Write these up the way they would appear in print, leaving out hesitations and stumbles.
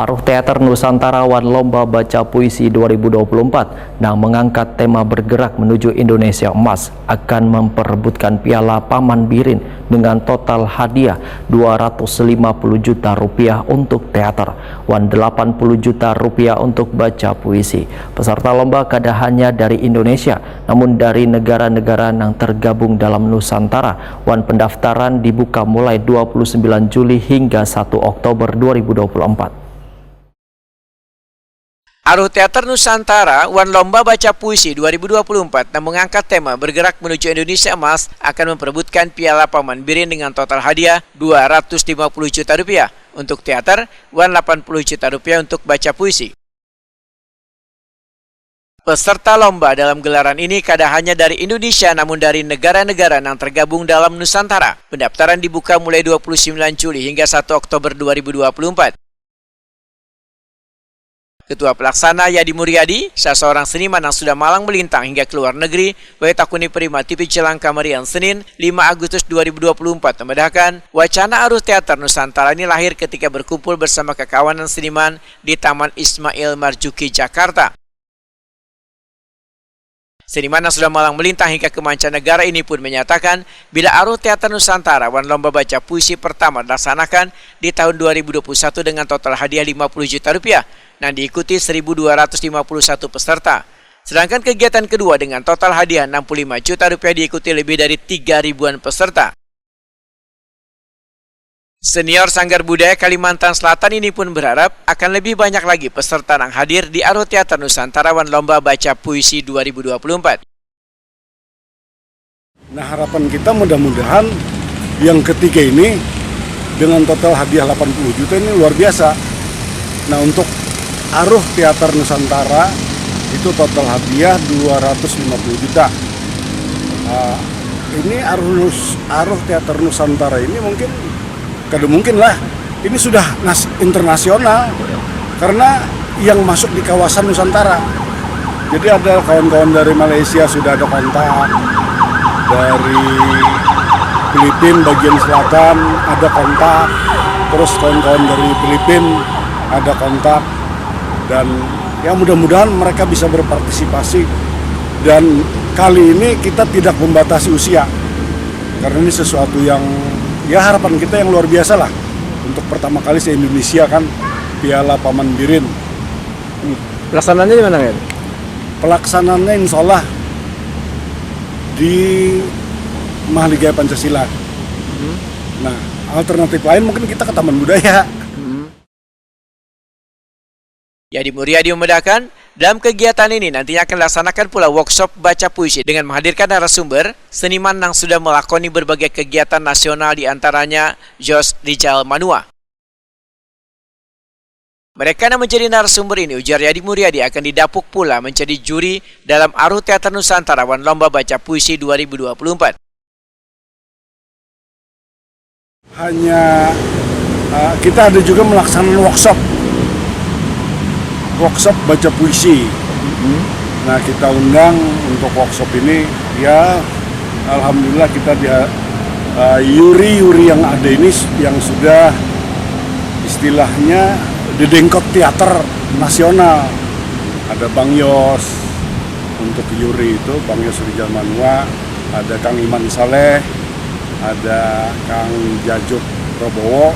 Aruh Teater Nusantara Wan Lomba Baca Puisi 2024 yang mengangkat tema bergerak menuju Indonesia Emas akan memperebutkan Piala Paman Birin dengan total hadiah 250 juta rupiah untuk teater, Wan 80 juta rupiah untuk baca puisi. Peserta lomba kada hanya dari Indonesia, namun dari negara-negara yang tergabung dalam Nusantara. Wan pendaftaran dibuka mulai 29 Juli hingga 1 Oktober 2024. Aruh Teater Nusantara Wan Lomba Baca Puisi 2024 yang mengangkat tema bergerak menuju Indonesia Emas akan memperebutkan Piala Paman Birin dengan total hadiah 250 juta rupiah untuk teater, Wan 80 juta rupiah untuk baca puisi. Peserta lomba dalam gelaran ini kada hanya dari Indonesia namun dari negara-negara yang tergabung dalam Nusantara. Pendaftaran dibuka mulai 29 Juli hingga 1 Oktober 2024. Ketua Pelaksana Yadi Muryadi, seorang seniman yang sudah malang melintang hingga ke luar negeri, Wetakuni Prima TV Jelang Kamarian Senin 5 Agustus 2024 membedakan wacana Aruh Teater Nusantara ini lahir ketika berkumpul bersama kekawanan seniman di Taman Ismail Marzuki, Jakarta. Seniman yang sudah malang melintang hingga ke mancanegara ini pun menyatakan bila Aruh Teater Nusantara Wan Lomba Baca Puisi pertama dilaksanakan di tahun 2021 dengan total hadiah 50 juta rupiah dan diikuti 1.251 peserta. Sedangkan kegiatan kedua dengan total hadiah 65 juta rupiah diikuti lebih dari 3.000-an peserta. Senior Sanggar Budaya Kalimantan Selatan ini pun berharap akan lebih banyak lagi peserta yang hadir di Aruh Teater Nusantara Wan Lomba Baca Puisi 2024. Nah, harapan kita mudah-mudahan yang ketiga ini dengan total hadiah 80 juta ini luar biasa. Nah, untuk Aruh Teater Nusantara itu total hadiah 250 juta. Ini Aruh Teater Nusantara ini mungkin lah, ini sudah internasional karena yang masuk di kawasan Nusantara. Jadi ada kawan-kawan dari Malaysia sudah ada kontak, dari Filipina bagian selatan ada kontak, terus kawan-kawan dari Filipina ada kontak, dan ya mudah-mudahan mereka bisa berpartisipasi. Dan kali ini kita tidak membatasi usia karena ini sesuatu yang ya harapan kita yang luar biasa lah. Untuk pertama kali se-Indonesia kan Piala Paman Birin. Pelaksanaannya di mana kan? Pelaksanaannya insya Allah di Mahligai Pancasila. Nah, alternatif lain mungkin kita ke Taman Budaya. Yadi Muryadi membedakan, dalam kegiatan ini nantinya akan dilaksanakan pula workshop baca puisi dengan menghadirkan narasumber seniman yang sudah melakoni berbagai kegiatan nasional diantaranya Jos Rijal Manua. Mereka yang menjadi narasumber ini, ujar Yadi Muryadi, akan didapuk pula menjadi juri dalam Aruh Teater Nusantara Wan Lomba Baca Puisi 2024. Hanya kita ada juga melaksanakan workshop baca puisi. Nah, kita undang untuk workshop ini, ya alhamdulillah kita yuri-yuri yang ada ini yang sudah istilahnya dedengkot teater nasional. Ada Bang Yos untuk yuri itu, Bang Yos Rijal Manua, ada Kang Iman Saleh, ada Kang Jajuk Robowo,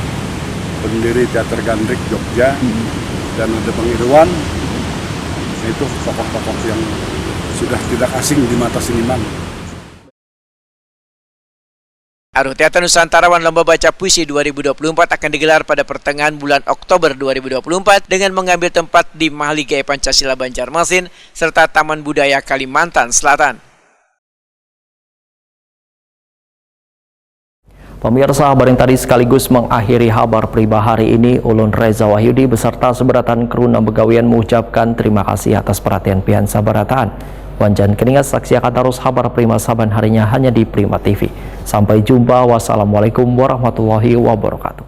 pendiri Teater Gandrik Jogja, dan ada Bang Irwan. Itu tokoh-tokoh yang sudah tidak asing di mata seniman. Aruh Teater Nusantara Wan Lomba Baca Puisi 2024 akan digelar pada pertengahan bulan Oktober 2024 dengan mengambil tempat di Mahligai Pancasila Banjarmasin serta Taman Budaya Kalimantan Selatan. Pemirsa, kabar yang tadi sekaligus mengakhiri kabar Prima hari ini. Ulun Reza Wahyudi beserta seberatan kru dan begawian mengucapkan terima kasih atas perhatian pian sabarataan. Wanjan keningat saksiakan terus kabar Prima saban harinya hanya di Prima TV. Sampai jumpa. Wassalamualaikum warahmatullahi wabarakatuh.